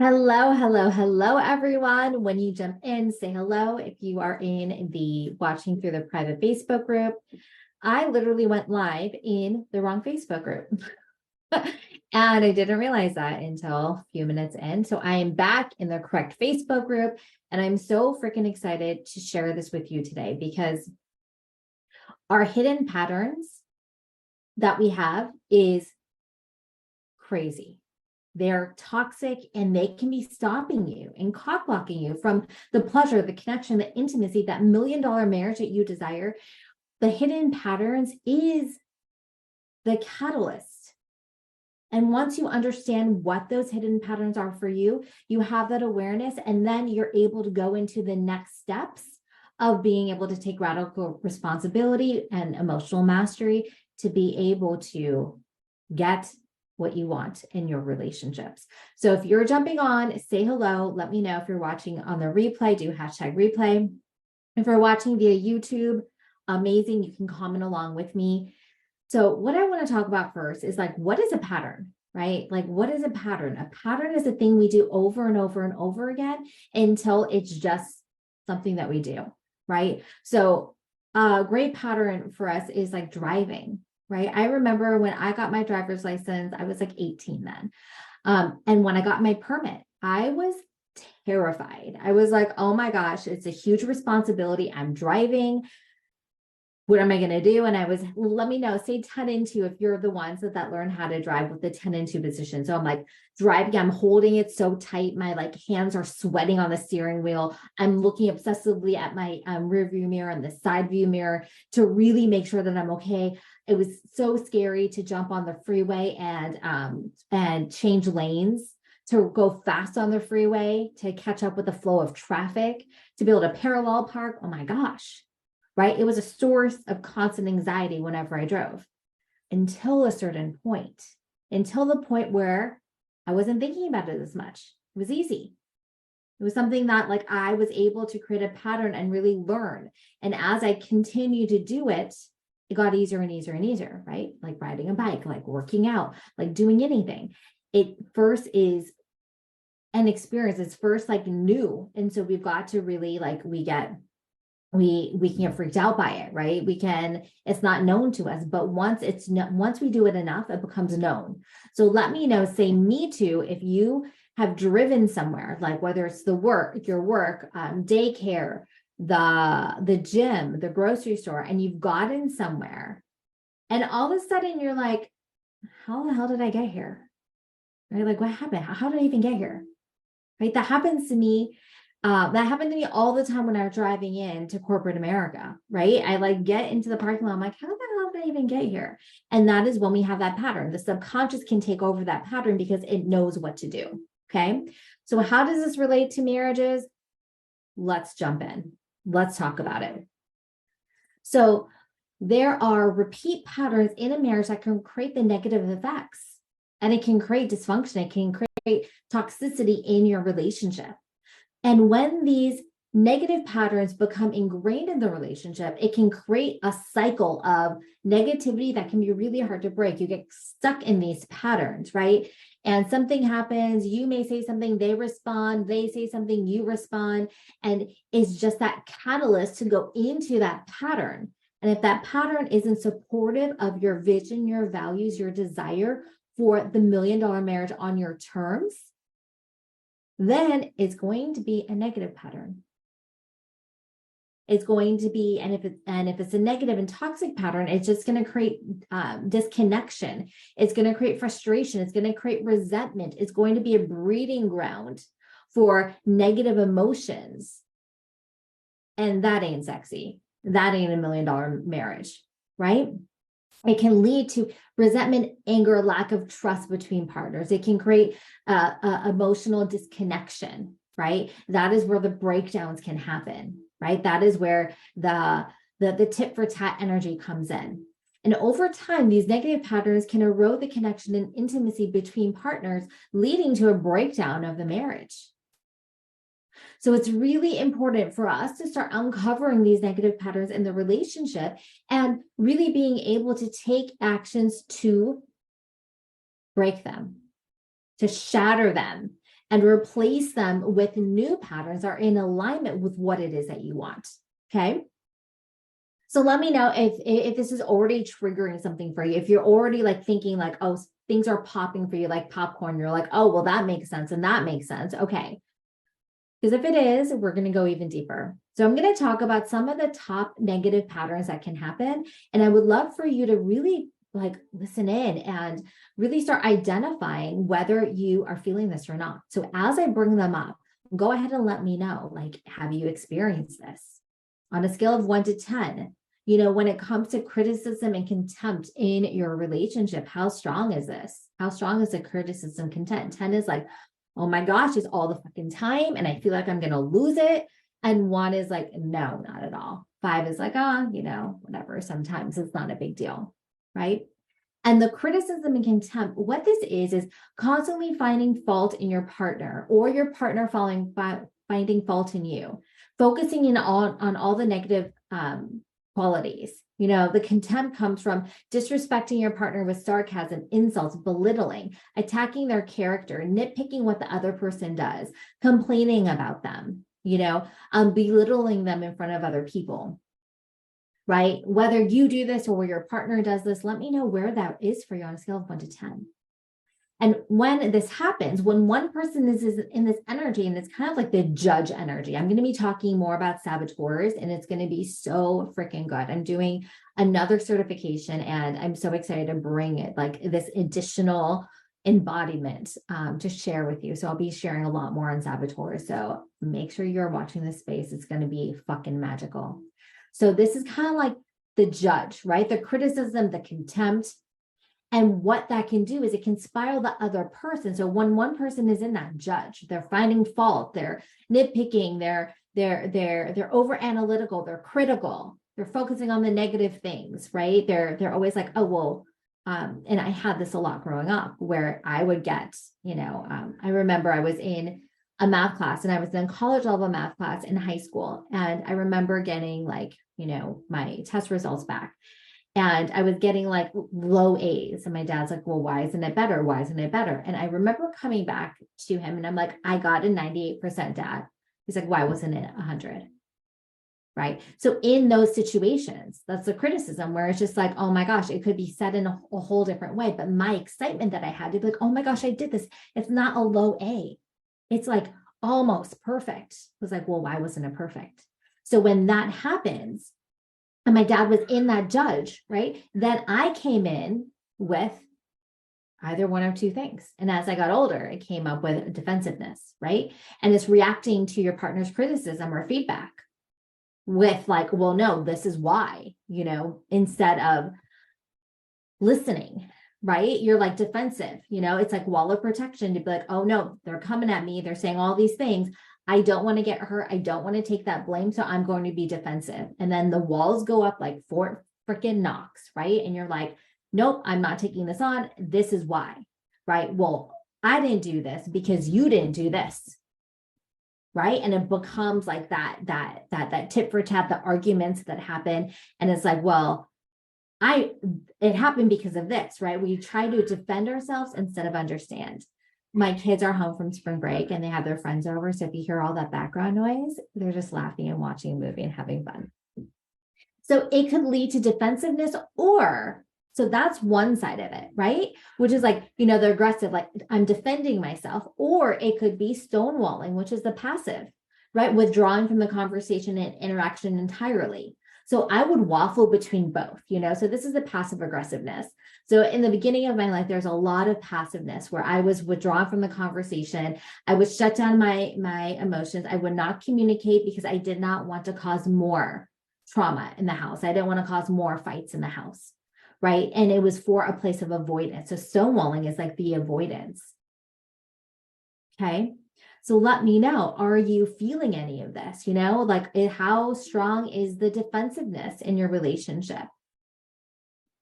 Hello, hello, hello, everyone. When you jump in, say hello. If you are in the watching through the private Facebook group, I literally went live in the wrong Facebook group. And I didn't realize that until a few minutes in. So I am back in the correct Facebook group. And I'm so freaking excited to share this with you today because our hidden patterns that we have is crazy. They're toxic and they can be stopping you and cock blocking you from the pleasure, the connection, the intimacy, that $1,000,000 marriage that you desire. The hidden patterns is the catalyst. And once you understand what those hidden patterns are for you, you have that awareness, and then you're able to go into the next steps of being able to take radical responsibility and emotional mastery to be able to get what you want in your relationships. So if you're jumping on, say hello. Let me know if you're watching on the replay, do hashtag replay. If you're watching via YouTube, amazing. You can comment along with me. So what I want to talk about first is like, what is a pattern, right? Like, what is a pattern? A pattern is a thing we do over and over and over again until it's just something that we do, right? So a great pattern for us is like driving, right? I remember when I got my driver's license, I was like 18 then. And when I got my permit, I was terrified. I was like, oh my gosh, it's a huge responsibility. I'm driving. What am I going to do? And I was, let me know, say 10 and 2 if you're the ones that learn how to drive with the 10 and 2 position. So I'm like driving, I'm holding it so tight. My like hands are sweating on the steering wheel. I'm looking obsessively at my rear view mirror and the side view mirror to really make sure that I'm okay. It was so scary to jump on the freeway and change lanes, to go fast on the freeway, to catch up with the flow of traffic, to be able to parallel park. Oh my gosh. Right? It was a source of constant anxiety whenever I drove until a certain point, until the point where I wasn't thinking about it as much. It was easy. It was something that like I was able to create a pattern and really learn. And as I continued to do it, it got easier and easier and easier, right? Like riding a bike, like working out, like doing anything. It first is an experience. It's first like new. And so we've got to really like, we can get freaked out by it, right? It's not known to us, but once we do it enough, it becomes known. So let me know, say me too, if you have driven somewhere, like whether it's your work, daycare, the gym, the grocery store, and you've gotten somewhere and all of a sudden you're like, how the hell did I get here? Right? Like what happened? How did I even get here? Right? That happens to me. That happened to me all the time when I was driving into corporate America, right? I like get into the parking lot. I'm like, how the hell did I even get here? And that is when we have that pattern. The subconscious can take over that pattern because it knows what to do. Okay. So how does this relate to marriages? Let's jump in. Let's talk about it. So there are repeat patterns in a marriage that can create the negative effects, and it can create dysfunction. It can create toxicity in your relationship. And when these negative patterns become ingrained in the relationship, it can create a cycle of negativity that can be really hard to break. You get stuck in these patterns, right? And something happens, you may say something, they respond, they say something, you respond. And it's just that catalyst to go into that pattern. And if that pattern isn't supportive of your vision, your values, your desire for the $1,000,000 marriage on your terms, then it's going to be a negative pattern. It's going to be, and if it's a negative and toxic pattern, it's just going to create disconnection. It's going to create frustration. It's going to create resentment. It's going to be a breeding ground for negative emotions. And that ain't sexy. That ain't a $1,000,000 marriage, right? It can lead to resentment, anger, lack of trust between partners. It can create emotional disconnection, right? That is where the breakdowns can happen, right? That is where the tit for tat energy comes in. And over time, these negative patterns can erode the connection and intimacy between partners, leading to a breakdown of the marriage. So it's really important for us to start uncovering these negative patterns in the relationship and really being able to take actions to break them, to shatter them, and replace them with new patterns that are in alignment with what it is that you want. Okay. So let me know if this is already triggering something for you. If you're already like thinking like, oh, things are popping for you like popcorn. You're like, oh, well, that makes sense. And that makes sense. Okay. Because if it is, we're going to go even deeper. So I'm going to talk about some of the top negative patterns that can happen. And I would love for you to really like listen in and really start identifying whether you are feeling this or not. So as I bring them up, go ahead and let me know, like, have you experienced this? On a scale of 1 to 10, when it comes to criticism and contempt in your relationship, how strong is this? How strong is the criticism contempt? 10 is like, oh my gosh, it's all the fucking time and I feel like I'm going to lose it. And 1 is like, no, not at all. 5 is like, whatever. Sometimes it's not a big deal, right? And the criticism and contempt, what this is constantly finding fault in your partner or your partner finding fault in you, focusing in on all the negative qualities. The contempt comes from disrespecting your partner with sarcasm, insults, belittling, attacking their character, nitpicking what the other person does, complaining about them, belittling them in front of other people, right? Whether you do this or your partner does this, let me know where that is for you on a scale of 1 to 10. And when this happens, when one person is in this energy, and it's kind of like the judge energy, I'm going to be talking more about saboteurs, and it's going to be so freaking good. I'm doing another certification, and I'm so excited to bring it, like this additional embodiment to share with you. So I'll be sharing a lot more on saboteurs. So make sure you're watching this space. It's going to be fucking magical. So this is kind of like the judge, right? The criticism, the contempt. And what that can do is it can spiral the other person. So when one person is in that judge, they're finding fault, they're nitpicking, they're over analytical, they're critical, they're focusing on the negative things, right? They're always like, oh, well, and I had this a lot growing up where I would get, I remember I was in a math class, and I was in college level math class in high school. And I remember getting like, my test results back. And I was getting like low A's. And my dad's like, well, why isn't it better? Why isn't it better? And I remember coming back to him and I'm like, I got a 98%, Dad. He's like, why wasn't it 100? Right. So in those situations, that's the criticism where it's just like, oh my gosh, it could be said in a whole different way. But my excitement that I had to be like, oh my gosh, I did this. It's not a low A. It's like almost perfect. It was like, well, why wasn't it perfect? So when that happens, and my dad was in that judge, right? Then I came in with either one or two things. And as I got older, it came up with defensiveness, right? And it's reacting to your partner's criticism or feedback with like, well, no, this is why, instead of listening, right? You're like defensive, it's like wall of protection to be like, oh no, they're coming at me. They're saying all these things. I don't want to get hurt. I don't want to take that blame. So I'm going to be defensive. And then the walls go up like Fort freaking Knox, right? And you're like, nope, I'm not taking this on. This is why, right? Well, I didn't do this because you didn't do this, right? And it becomes like that tit for tat, the arguments that happen. And it's like, well, it happened because of this, right? We try to defend ourselves instead of understand. My kids are home from spring break and they have their friends over. So if you hear all that background noise, they're just laughing and watching a movie and having fun. So it could lead to defensiveness, so that's one side of it, right? Which is like, the aggressive, like I'm defending myself, or it could be stonewalling, which is the passive, right? Withdrawing from the conversation and interaction entirely. So I would waffle between both, so this is the passive aggressiveness. So in the beginning of my life, there's a lot of passiveness where I was withdrawn from the conversation. I would shut down my emotions. I would not communicate because I did not want to cause more trauma in the house. I didn't want to cause more fights in the house, right? And it was for a place of avoidance. So stonewalling is like the avoidance. Okay. So let me know, are you feeling any of this? Like how strong is the defensiveness in your relationship?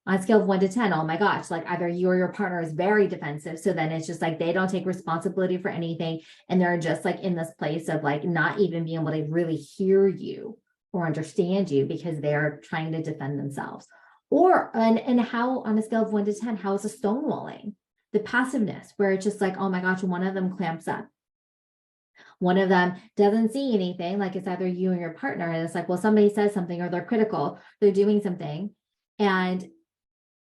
On a scale of 1 to 10, oh my gosh, like either you or your partner is very defensive. So then it's just like they don't take responsibility for anything. And they're just like in this place of like not even being able to really hear you or understand you because they're trying to defend themselves. And how on a scale of 1 to 10, how is the stonewalling? The passiveness where it's just like, oh my gosh, one of them clamps up. One of them doesn't see anything, like it's either you and your partner, and it's like, well, somebody says something or they're critical, they're doing something, and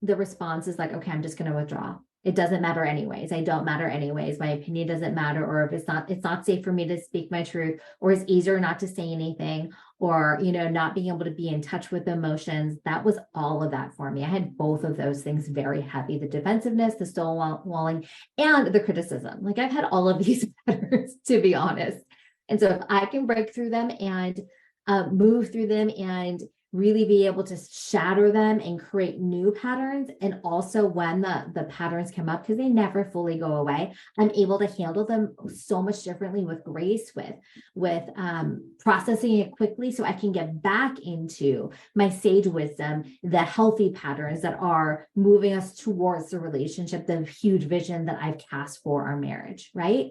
the response is like, okay, I'm just going to withdraw. It doesn't matter anyways. I don't matter anyways. My opinion doesn't matter. Or if it's not safe for me to speak my truth, or it's easier not to say anything, or, not being able to be in touch with emotions. That was all of that for me. I had both of those things very heavy: the defensiveness, the stonewalling, and the criticism. Like, I've had all of these patterns, to be honest. And so if I can break through them and move through them and really be able to shatter them and create new patterns. And also when the patterns come up, because they never fully go away, I'm able to handle them so much differently, with grace, with processing it quickly, so I can get back into my sage wisdom, the healthy patterns that are moving us towards the relationship, the huge vision that I've cast for our marriage, right?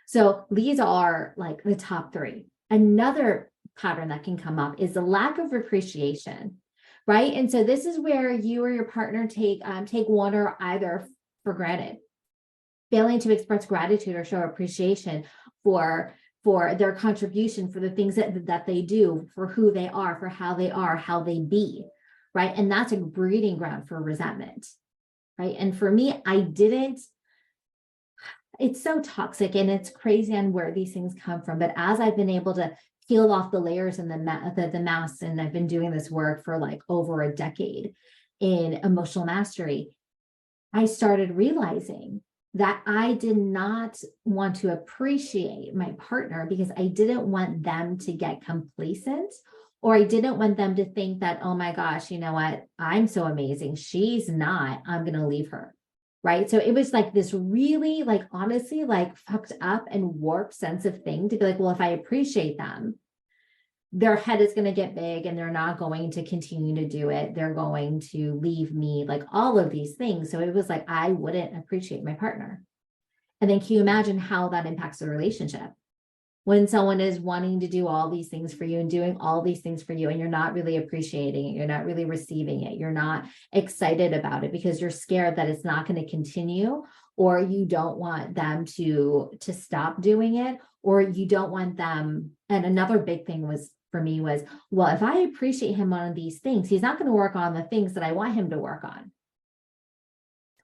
So these are like the top three. Another pattern that can come up is the lack of appreciation, right? And so this is where you or your partner take one or either for granted, failing to express gratitude or show appreciation for their contribution, for the things that they do, for who they are, for how they be, right? And that's a breeding ground for resentment, right? And for me, it's so toxic, and it's crazy on where these things come from. But as I've been able to peel off the layers and the mask, and I've been doing this work for like over a decade in emotional mastery, I started realizing that I did not want to appreciate my partner because I didn't want them to get complacent, or I didn't want them to think that, oh my gosh, you know what? I'm so amazing. She's not, I'm going to leave her. Right. So it was like this really, like, honestly, like fucked up and warped sense of thing to be like, well, if I appreciate them, their head is going to get big and they're not going to continue to do it. They're going to leave me, like all of these things. So it was like, I wouldn't appreciate my partner. And then can you imagine how that impacts the relationship? When someone is wanting to do all these things for you and doing all these things for you, and you're not really appreciating it, you're not really receiving it, you're not excited about it because you're scared that it's not going to continue, or you don't want them to stop doing it, or you don't want them. And another big thing for me was, well, if I appreciate him on these things, he's not going to work on the things that I want him to work on.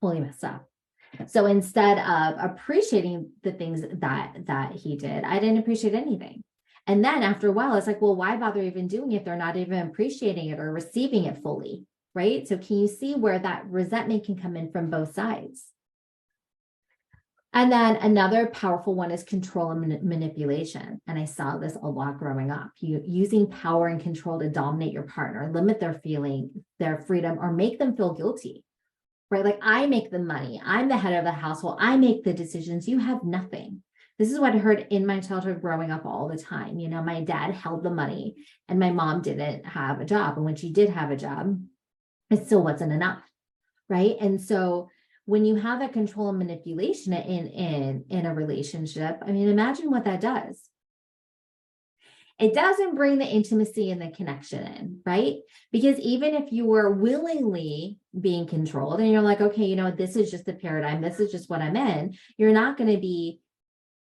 Totally messed up. So instead of appreciating the things that he did, I didn't appreciate anything. And then after a while, it's like, well, why bother even doing it if they're not even appreciating it or receiving it fully, right? So can you see where that resentment can come in from both sides? And then another powerful one is control and manipulation. And I saw this a lot growing up. Using power and control to dominate your partner, limit their freedom, or make them feel guilty. Right? Like, I make the money. I'm the head of the household. I make the decisions. You have nothing. This is what I heard in my childhood growing up all the time. My dad held the money and my mom didn't have a job. And when she did have a job, it still wasn't enough. Right. And so when you have that control and manipulation in a relationship, I mean, imagine what that does. It doesn't bring the intimacy and the connection in, right? Because even if you were willingly being controlled and you're like, okay, this is just the paradigm, this is just what I'm in, you're not going to be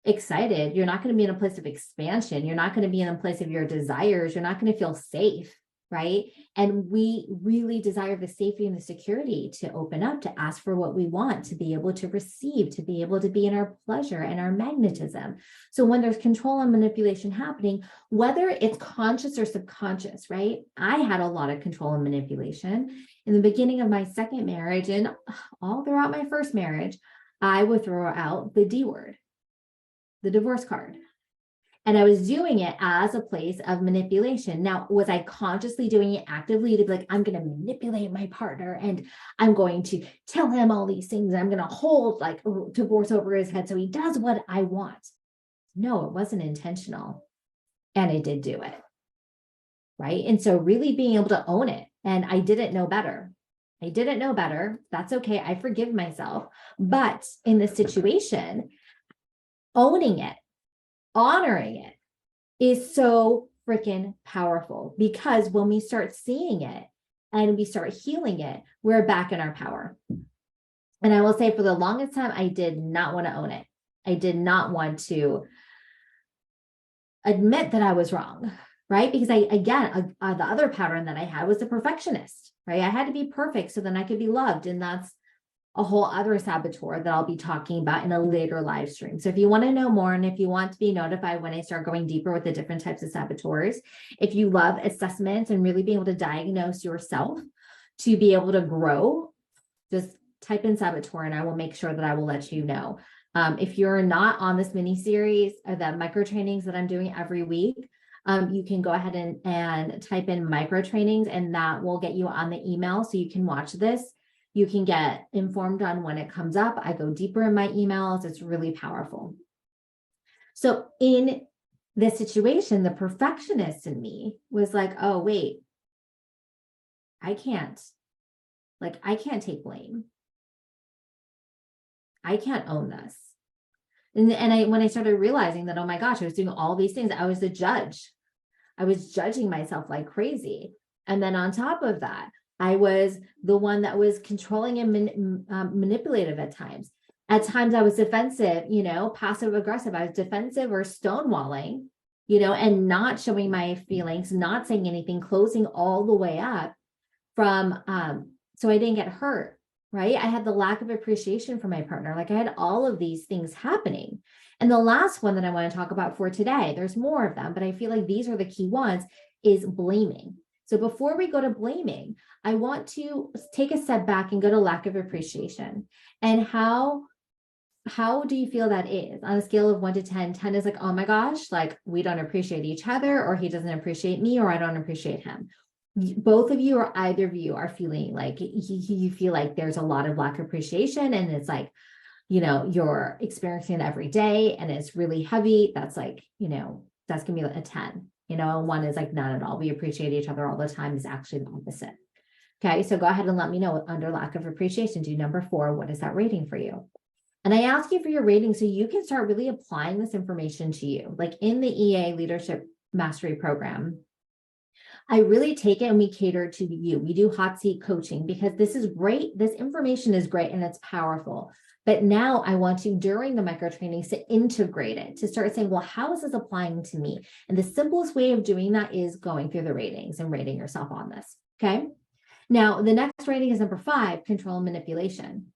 excited. You're not going to be in a place of expansion. You're not going to be in a place of your desires. You're not going to feel safe, right? And we really desire the safety and the security to open up, to ask for what we want, to be able to receive, to be able to be in our pleasure and our magnetism. So when there's control and manipulation happening, whether it's conscious or subconscious, right? I had a lot of control and manipulation in the beginning of my second marriage, and all throughout my first marriage. I would throw out the D word, the divorce card. And I was doing it as a place of manipulation. Now, was I consciously doing it actively to be like, I'm going to manipulate my partner and I'm going to tell him all these things. I'm going to hold like divorce over his head so he does what I want? No, it wasn't intentional. And I did do it. Right. And so really being able to own it. And I didn't know better. That's okay. I forgive myself. But in this situation, owning it, honoring it is so freaking powerful, because when we start seeing it and we start healing it, we're back in our power. And I will say, for the longest time, I did not want to own it. I did not want to admit that I was wrong, right? Because the other pattern that I had was the perfectionist, right? I had to be perfect so then I could be loved. And that's a whole other saboteur that I'll be talking about in a later live stream. So if you want to know more, and if you want to be notified when I start going deeper with the different types of saboteurs, if you love assessments and really being able to diagnose yourself to be able to grow, just type in saboteur and I will make sure that I will let you know. If you're not on this mini series or the micro trainings that I'm doing every week, you can go ahead and type in micro trainings and that will get you on the email so you can watch this. You can get informed on when it comes up. I go deeper in my emails. It's really powerful. So in this situation, the perfectionist in me was like, oh, wait, I can't take blame. I can't own this. And when I started realizing that, oh my gosh, I was doing all these things, I was the judge. I was judging myself like crazy. And then on top of that, I was the one that was controlling and manipulative at times. At times I was defensive, passive aggressive. I was defensive or stonewalling, and not showing my feelings, not saying anything, closing all the way up from, so I didn't get hurt, right? I had the lack of appreciation for my partner. Like I had all of these things happening. And the last one that I want to talk about for today, there's more of them, but I feel like these are the key ones, is blaming. So before we go to blaming, I want to take a step back and go to lack of appreciation. And how do you feel that is on a scale of 1 to 10? 10 is like, oh my gosh, like we don't appreciate each other, or he doesn't appreciate me, or I don't appreciate him. Both of you or either of you are feeling like you feel like there's a lot of lack of appreciation, and it's like, you're experiencing it every day and it's really heavy. That's like, that's gonna be a 10. One is like none at all. We appreciate each other all the time is actually the opposite. Okay, so go ahead and let me know under lack of appreciation, do number 4, what is that rating for you? And I ask you for your rating so you can start really applying this information to you. Like in the EA Leadership Mastery Program, I really take it and we cater to you. We do hot seat coaching because this is great. This information is great and it's powerful. But now I want you during the micro trainings to integrate it, to start saying, well, how is this applying to me? And the simplest way of doing that is going through the ratings and rating yourself on this. Okay. Now, the next rating is number 5, control and manipulation.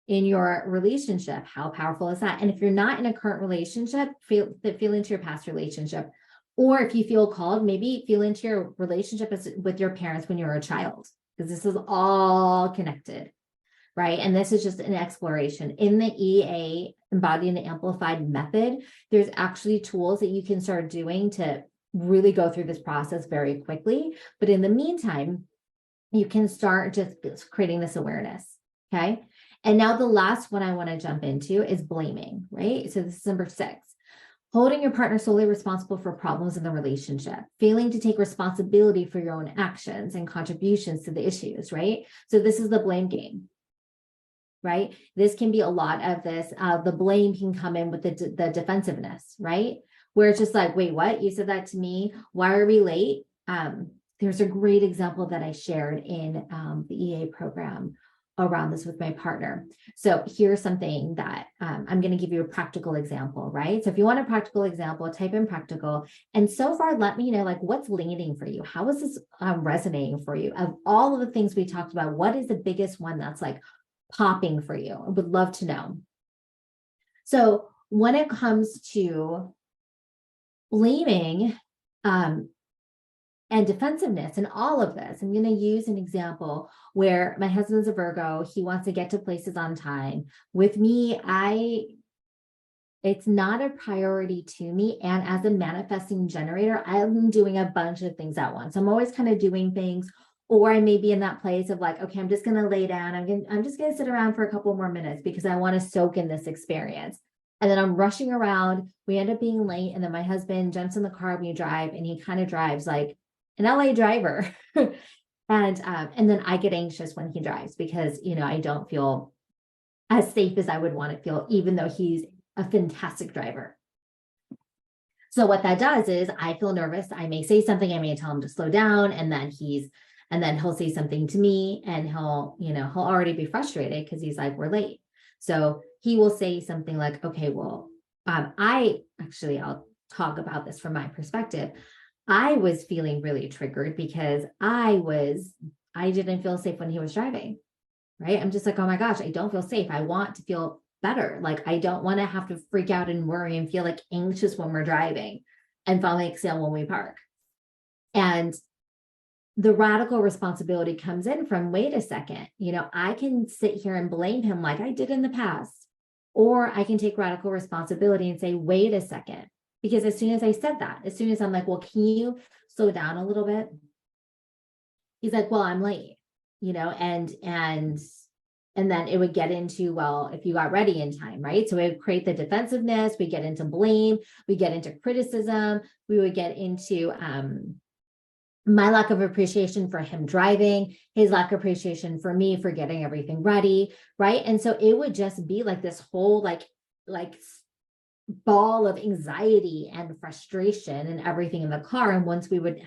In your relationship, how powerful is that? And if you're not in a current relationship, feel into your past relationship. Or if you feel called, maybe feel into your relationship with your parents when you're a child, because this is all connected, right? And this is just an exploration. In the EA Embodied and Amplified method, there's actually tools that you can start doing to really go through this process very quickly. But in the meantime, you can start just creating this awareness, okay? And now the last one I want to jump into is blaming, right? So this is number 6. Holding your partner solely responsible for problems in the relationship, failing to take responsibility for your own actions and contributions to the issues, right? So this is the blame game, right? This can be a lot of this. The blame can come in with the defensiveness, right? Where it's just like, wait, what? You said that to me. Why are we late? There's a great example that I shared in the EA program around this with my partner. So here's something that I'm going to give you a practical example, right? So if you want a practical example, type in practical. And so far, let me know, like, what's landing for you? How is this resonating for you? Of all of the things we talked about, what is the biggest one that's like popping for you? I would love to know. So when it comes to blaming, and defensiveness and all of this, I'm going to use an example where my husband's a Virgo. He wants to get to places on time. With me, it's not a priority to me. And as a manifesting generator, I'm doing a bunch of things at once. I'm always kind of doing things, or I may be in that place of like, okay, I'm just going to lay down. I'm just going to sit around for a couple more minutes because I want to soak in this experience. And then I'm rushing around. We end up being late. And then my husband jumps in the car when we drive, and he kind of drives like an LA driver. and then I get anxious when he drives because, I don't feel as safe as I would want to feel, even though he's a fantastic driver. So what that does is I feel nervous. I may say something, I may tell him to slow down, and then he'll say something to me, and he'll already be frustrated because he's like, we're late. So he will say something like, okay, well, I'll talk about this from my perspective. I was feeling really triggered because I didn't feel safe when he was driving, right? I'm just like, oh my gosh, I don't feel safe. I want to feel better. Like, I don't want to have to freak out and worry and feel like anxious when we're driving and finally exhale when we park. And the radical responsibility comes in from, wait a second, I can sit here and blame him like I did in the past, or I can take radical responsibility and say, wait a second. Because as soon as I said that, as soon as I'm like, well, can you slow down a little bit? He's like, well, I'm late, and then it would get into, well, if you got ready in time, right? So it would create the defensiveness, we get into blame, we get into criticism, we would get into my lack of appreciation for him driving, his lack of appreciation for me for getting everything ready, right? And so it would just be like this whole like ball of anxiety and frustration and everything in the car. And once we would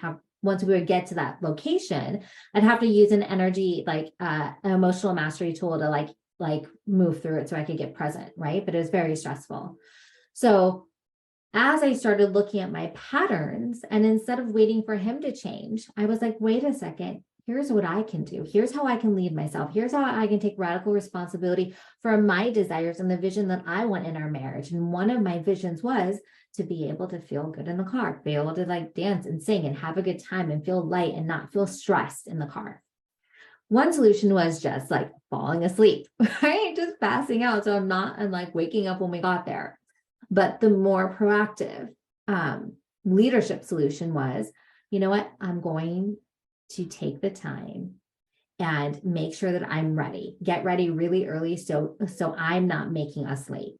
get to that location, I'd have to use an energy, like an emotional mastery tool to like move through it so I could get present, right? But it was very stressful. So as I started looking at my patterns, and instead of waiting for him to change, I was like, wait a second, here's what I can do. Here's how I can lead myself. Here's how I can take radical responsibility for my desires and the vision that I want in our marriage. And one of my visions was to be able to feel good in the car, be able to like dance and sing and have a good time and feel light and not feel stressed in the car. One solution was just like falling asleep, right? Just passing out. So I'm like waking up when we got there. But the more proactive leadership solution was, you know what? I'm going to take the time and make sure that I'm ready, get ready really early. So I'm not making us late,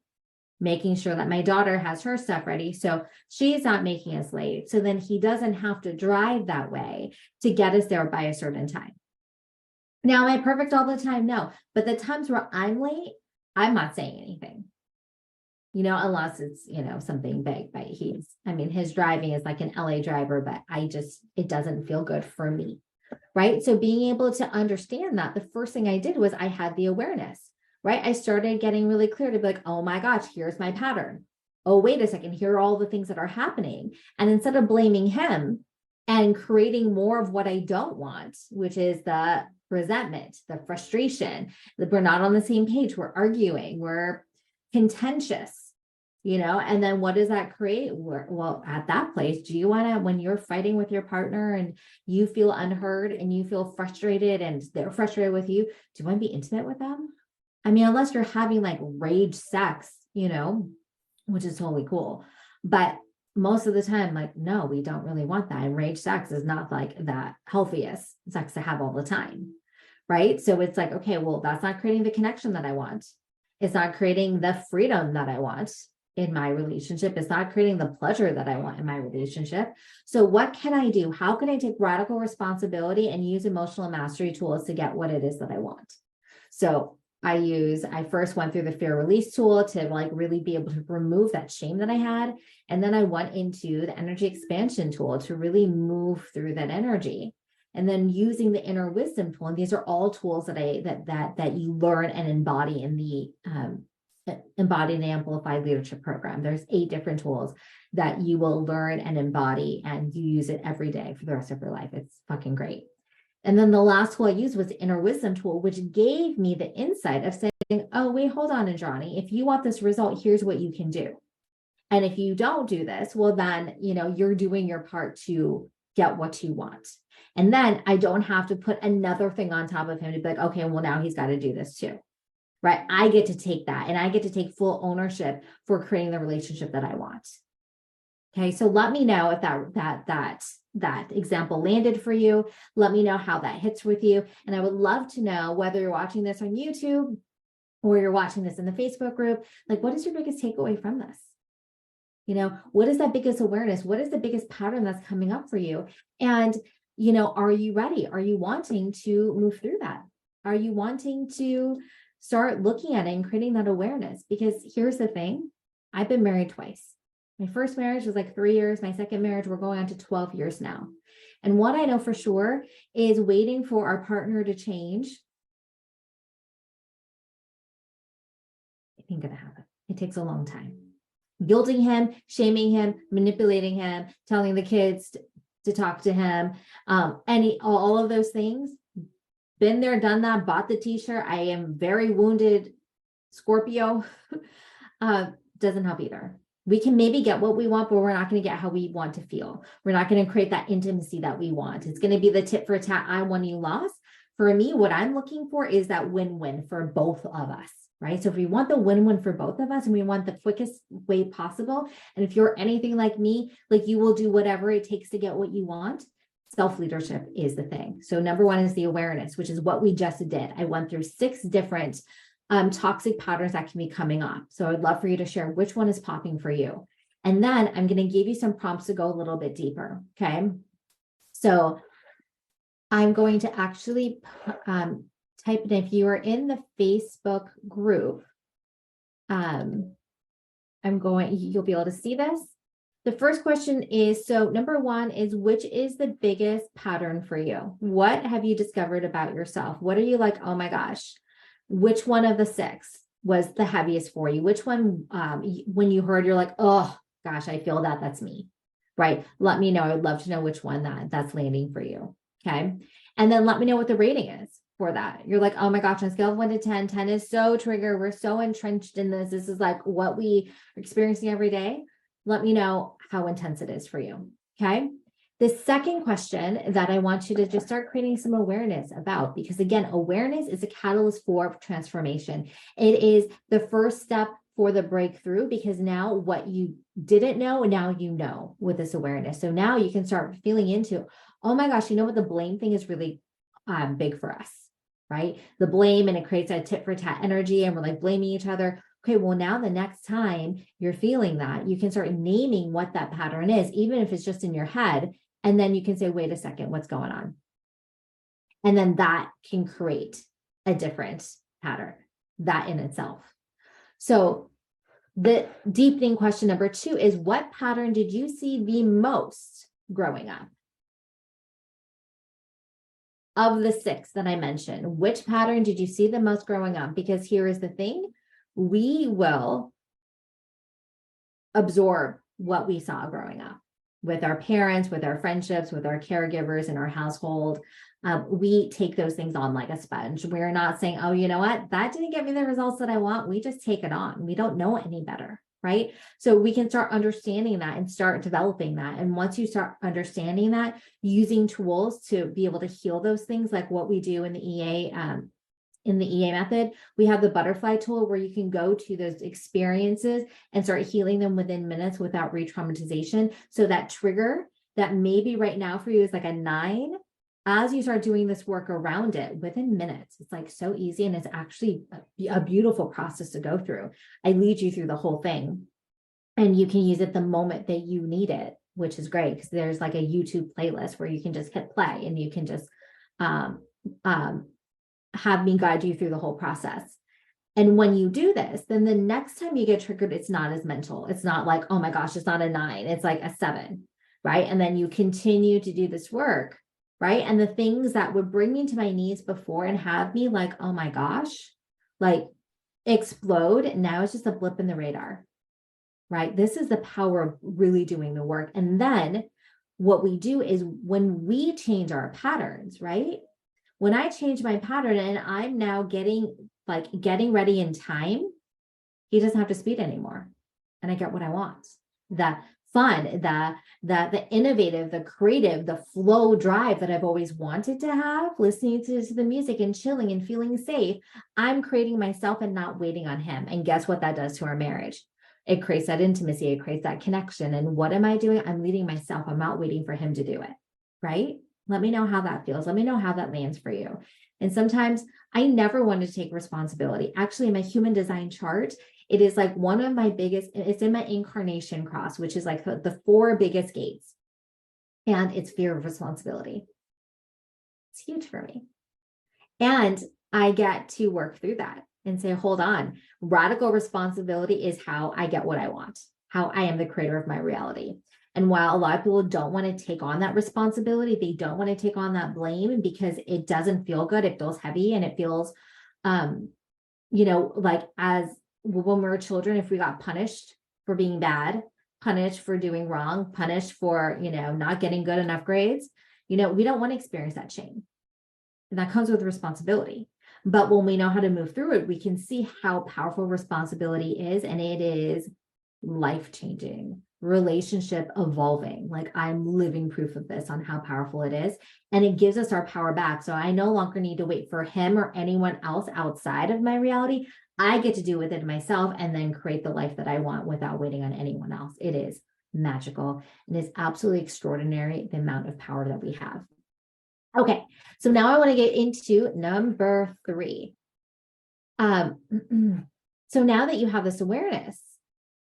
making sure that my daughter has her stuff ready. So she's not making us late. So then he doesn't have to drive that way to get us there by a certain time. Now, am I perfect all the time? No, but the times where I'm late, I'm not saying anything. Unless it's, something big, but his driving is like an LA driver, but it doesn't feel good for me. Right. So being able to understand that, the first thing I did was I had the awareness, right? I started getting really clear to be like, oh my gosh, here's my pattern. Oh, wait a second. Here are all the things that are happening. And instead of blaming him and creating more of what I don't want, which is the resentment, the frustration, that we're not on the same page, we're arguing, we're contentious, and then what does that create? Well, at that place, do you want to, when you're fighting with your partner and you feel unheard and you feel frustrated and they're frustrated with you, do you want to be intimate with them? Unless you're having like rage sex, which is totally cool. But most of the time, like, no, we don't really want that. And rage sex is not like that healthiest sex to have all the time. Right. So it's like, okay, well, that's not creating the connection that I want. It's not creating the freedom that I want in my relationship. It's not creating the pleasure that I want in my relationship. So what can I do? How can I take radical responsibility and use emotional mastery tools to get what it is that I want? So I first went through the fear release tool to like really be able to remove that shame that I had. And then I went into the energy expansion tool to really move through that energy. And then using the inner wisdom tool. And these are all tools that you learn and embody in the Embodied and Amplified Leadership Program. There's 8 different tools that you will learn and embody, and you use it every day for the rest of your life. It's fucking great. And then the last tool I used was the Inner Wisdom tool, which gave me the insight of saying, oh, wait, hold on, Indrani. If you want this result, here's what you can do. And if you don't do this, well, then, you're doing your part to get what you want. And then I don't have to put another thing on top of him to be like, okay, well, now he's got to do this too. Right? I get to take that, and I get to take full ownership for creating the relationship that I want. Okay. So let me know if that example landed for you. Let me know how that hits with you. And I would love to know whether you're watching this on YouTube or you're watching this in the Facebook group, like, what is your biggest takeaway from this? What is that biggest awareness? What is the biggest pattern that's coming up for you? And, are you ready? Are you wanting to move through that? Are you wanting to start looking at it and creating that awareness? Because here's the thing. I've been married twice. My first marriage was like 3 years. My second marriage, we're going on to 12 years now. And what I know for sure is waiting for our partner to change. It ain't gonna happen. It takes a long time. guilting him, shaming him, manipulating him, telling the kids to talk to him, all of those things. Been there, done that, bought the t-shirt. I am very wounded Scorpio. Doesn't help either. We can maybe get what we want, but we're not going to get how we want to feel. We're not going to create that intimacy that we want. It's going to be the tit for tat, I won, you lost. For me, what I'm looking for is that win-win for both of us, right? So if we want the win-win for both of us and we want the quickest way possible, and if you're anything like me, like you will do whatever it takes to get what you want, self-leadership is the thing. So number one is the awareness, which is what we just did. I went through 6 different toxic patterns that can be coming up. So I'd love for you to share which one is popping for you. And then I'm going to give you some prompts to go a little bit deeper. Okay. So I'm going to actually type in, if you are in the Facebook group, you'll be able to see this. The first question is, so number one is, which is the biggest pattern for you? What have you discovered about yourself? What are you like, oh my gosh, which one of the 6 was the heaviest for you? Which one, when you heard, you're like, oh gosh, I feel that, that's me, right? Let me know. I would love to know which one that's landing for you. Okay. And then let me know what the rating is for that. You're like, oh my gosh, on a scale of 1 to 10, 10 is so trigger. We're so entrenched in this. This is like what we are experiencing every day. Let me know how intense it is for you. Okay. The second question that I want you to just start creating some awareness about, because again, awareness is a catalyst for transformation. It is the first step for the breakthrough, because now what you didn't know, now you know with this awareness. So now you can start feeling into, oh my gosh, you know what? The blame thing is really big for us, right? The blame, and it creates a tit for tat energy, and we're like blaming each other. Okay, well, now the next time you're feeling that, you can start naming what that pattern is, even if it's just in your head. And then you can say, wait a second, what's going on? And then that can create a different pattern, that in itself. So the deepening question number 2 is, what pattern did you see the most growing up? Of the 6 that I mentioned, which pattern did you see the most growing up? Because here is the thing, we will absorb what we saw growing up with our parents, with our friendships, with our caregivers in our household. We take those things on like a sponge. We're not saying, oh, you know what, that didn't get me the results that I want. We just take it on. We don't know any better, right? So we can start understanding that and start developing that. And once you start understanding that, using tools to be able to heal those things, like what we do in the EA, method, we have the butterfly tool where you can go to those experiences and start healing them within minutes without re-traumatization. So that trigger that maybe right now for you is like a 9, as you start doing this work around it within minutes, it's like so easy, and it's actually a beautiful process to go through. I lead you through the whole thing, and you can use it the moment that you need it, which is great, because there's like a YouTube playlist where you can just hit play and you can just have me guide you through the whole process. And when you do this, then the next time you get triggered, it's not as mental. It's not like, oh my gosh, it's not a 9, it's like a 7, right? And then you continue to do this work, right? And the things that would bring me to my knees before and have me like, oh my gosh, like explode, now it's just a blip in the radar, right? This is the power of really doing the work. And then what we do is, when we change our patterns, right? When I change my pattern and I'm now getting ready in time, he doesn't have to speed anymore. And I get what I want. The fun, the innovative, the creative, the flow drive that I've always wanted to have, listening to the music and chilling and feeling safe. I'm creating myself and not waiting on him. And guess what that does to our marriage? It creates that intimacy, it creates that connection. And what am I doing? I'm leading myself. I'm not waiting for him to do it, right? Let me know how that feels. Let me know how that lands for you. And sometimes I never wanted to take responsibility. Actually, in my human design chart, it is like one of my biggest, it's in my incarnation cross, which is like the 4 biggest gates. And it's fear of responsibility. It's huge for me. And I get to work through that and say, hold on, radical responsibility is how I get what I want, how I am the creator of my reality. And while a lot of people don't want to take on that responsibility, they don't want to take on that blame because it doesn't feel good. It feels heavy, and it feels, like as when we were children, if we got punished for being bad, punished for doing wrong, punished for, not getting good enough grades. We don't want to experience that shame. And that comes with responsibility. But when we know how to move through it, we can see how powerful responsibility is. And it is life-changing, relationship evolving. Like, I'm living proof of this on how powerful it is. And it gives us our power back. So I no longer need to wait for him or anyone else outside of my reality. I get to do with it myself and then create the life that I want without waiting on anyone else. It is magical and it's absolutely extraordinary, the amount of power that we have. Okay, so now I want to get into number 3. So now that you have this awareness,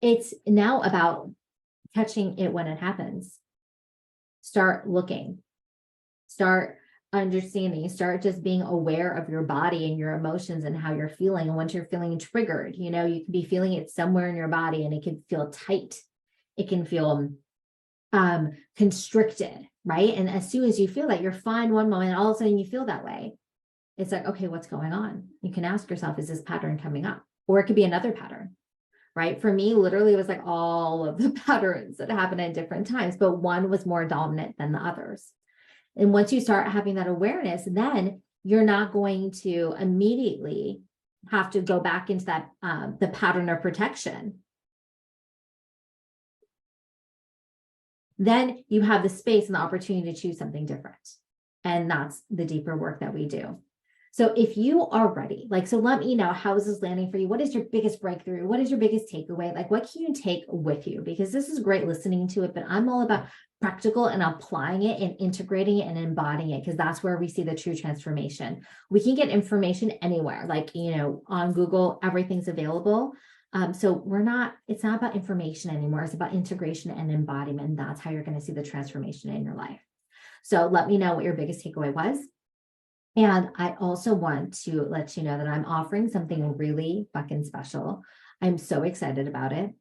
it's now about catching it when it happens. Start looking, start understanding, start just being aware of your body and your emotions and how you're feeling. And once you're feeling triggered, you can be feeling it somewhere in your body and it can feel tight. It can feel constricted, right? And as soon as you feel that, you're fine one moment, all of a sudden you feel that way. It's like, okay, what's going on? You can ask yourself, is this pattern coming up? Or it could be another pattern, right? For me, literally, it was like all of the patterns that happen at different times, but one was more dominant than the others. And once you start having that awareness, then you're not going to immediately have to go back into that, the pattern of protection. Then you have the space and the opportunity to choose something different. And that's the deeper work that we do. So if you are ready, so let me know, how is this landing for you? What is your biggest breakthrough? What is your biggest takeaway? What can you take with you? Because this is great listening to it, but I'm all about practical and applying it and integrating it and embodying it, because that's where we see the true transformation. We can get information anywhere, on Google, everything's available. So it's not about information anymore. It's about integration and embodiment. And that's how you're going to see the transformation in your life. So let me know what your biggest takeaway was. And I also want to let you know that I'm offering something really fucking special. I'm so excited about it.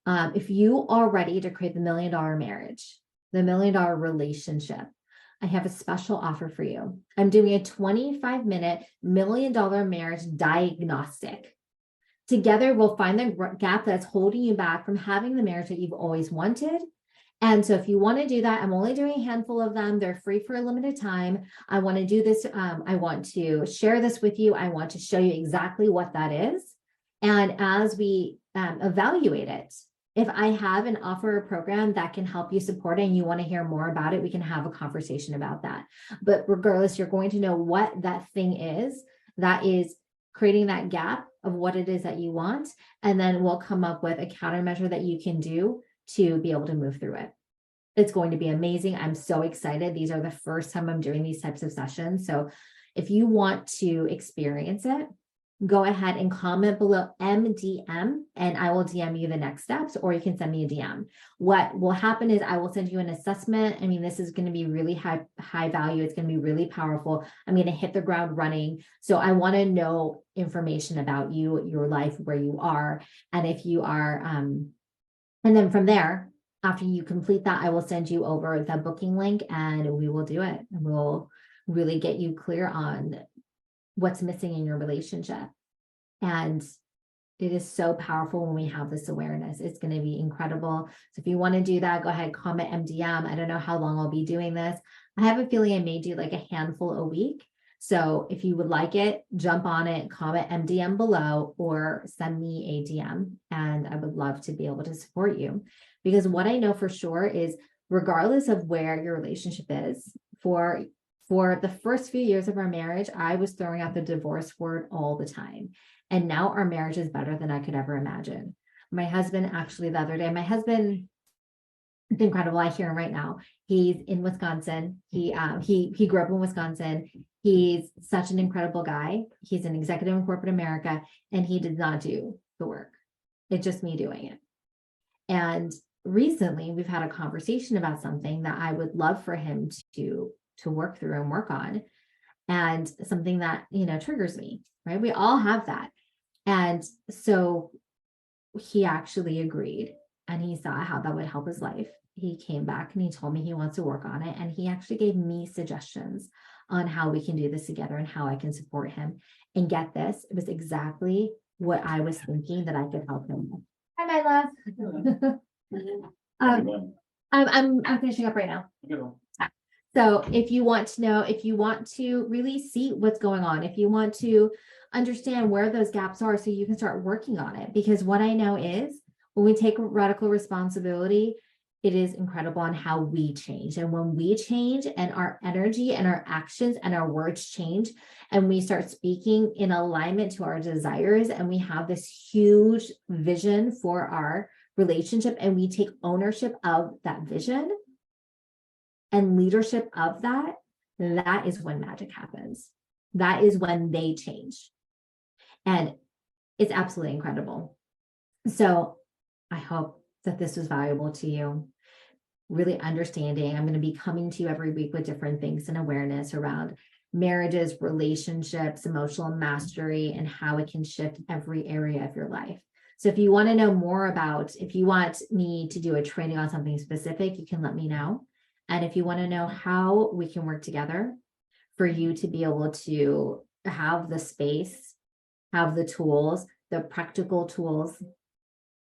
If you are ready to create the $1 million marriage, the $1 million relationship, I have a special offer for you. I'm doing a 25-minute $1 million marriage diagnostic. Together, we'll find the gap that's holding you back from having the marriage that you've always wanted. And so if you want to do that, I'm only doing a handful of them. They're free for a limited time. I want to do this. I want to share this with you. I want to show you exactly what that is. And as we evaluate it, if I have an offer or program that can help you support it and you want to hear more about it, we can have a conversation about that. But regardless, you're going to know what that thing is that is creating that gap of what it is that you want. And then we'll come up with a countermeasure that you can do to be able to move through it. It's going to be amazing. I'm so excited. These are the first time I'm doing these types of sessions. So if you want to experience it, go ahead and comment below MDM and I will DM you the next steps, or you can send me a DM. What will happen is I will send you an assessment. I mean, this is going to be really high value. It's going to be really powerful. I'm going to hit the ground running. So I want to know information about you, your life, where you are. And if you are, and then from there, after you complete that, I will send you over the booking link and we will do it. And we'll really get you clear on what's missing in your relationship. And it is so powerful when we have this awareness. It's going to be incredible. So if you want to do that, go ahead, comment MDM. I don't know how long I'll be doing this. I have a feeling I may do like a handful a week. So if you would like it, jump on it, comment MDM below, or send me a DM. And I would love to be able to support you. Because what I know for sure is, regardless of where your relationship is, for the first few years of our marriage, I was throwing out the divorce word all the time. And now our marriage is better than I could ever imagine. My husband, actually the other day, it's incredible. I hear him right now. He's in Wisconsin. He grew up in Wisconsin. He's such an incredible guy. He's an executive in corporate America, and he did not do the work. It's just me doing it. And recently we've had a conversation about something that I would love for him to work through and work on, and something that, triggers me, right? We all have that. And so he actually agreed, and he saw how that would help his life. He came back and he told me he wants to work on it. And he actually gave me suggestions on how we can do this together and how I can support him. And get this, it was exactly what I was thinking that I could help him with. Hi, my love. I'm finishing up right now. So if you want to know, if you want to really see what's going on, if you want to understand where those gaps are so you can start working on it, because what I know is when we take radical responsibility, it is incredible on how we change. And when we change and our energy and our actions and our words change, and we start speaking in alignment to our desires, and we have this huge vision for our relationship, and we take ownership of that vision and leadership of that, that is when magic happens. That is when they change. And it's absolutely incredible. So I hope that this was valuable to you. Really understanding. I'm going to be coming to you every week with different things and awareness around marriages, relationships, emotional mastery, and how it can shift every area of your life. So if you want to know more about, if you want me to do a training on something specific, you can let me know. And if you want to know how we can work together for you to be able to have the space, have the tools, the practical tools,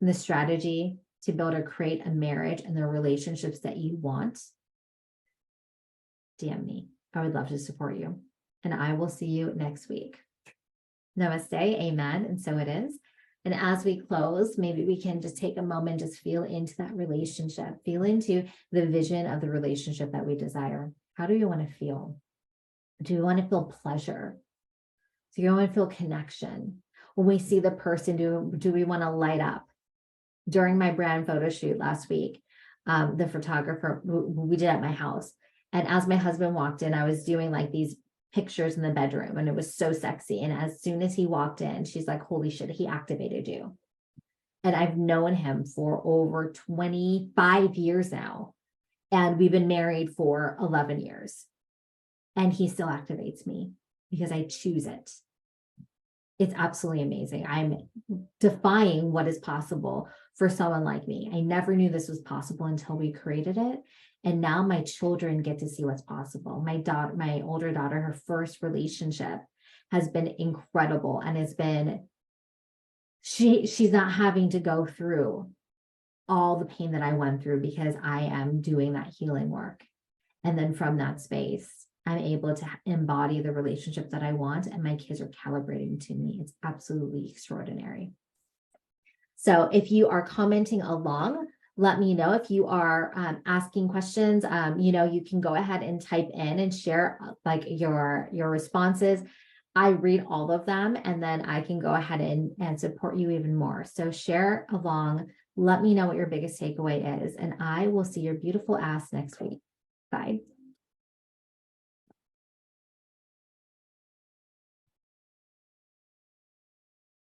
and the strategy to be able to create a marriage and the relationships that you want, DM me. I would love to support you. And I will see you next week. Namaste, amen. And so it is. And as we close, maybe we can just take a moment, just feel into that relationship, feel into the vision of the relationship that we desire. How do you want to feel? Do you want to feel pleasure? Do you want to feel connection? When we see the person, do we want to light up? During my brand photo shoot last week, the photographer we did at my house. And as my husband walked in, I was doing like these pictures in the bedroom and it was so sexy. And as soon as he walked in, she's like, holy shit, he activated you. And I've known him for over 25 years now. And we've been married for 11 years. And he still activates me because I choose it. It's absolutely amazing. I'm defying what is possible for someone like me. I never knew this was possible until we created it. And now my children get to see what's possible. My daughter, my older daughter, her first relationship has been incredible. And it's been, she's not having to go through all the pain that I went through because I am doing that healing work. And then from that space, I'm able to embody the relationship that I want, and my kids are calibrating to me. It's absolutely extraordinary. So if you are commenting along, let me know. If you are asking questions, you can go ahead and type in and share like your responses. I read all of them, and then I can go ahead and support you even more. So share along. Let me know what your biggest takeaway is, and I will see your beautiful ass next week. Bye.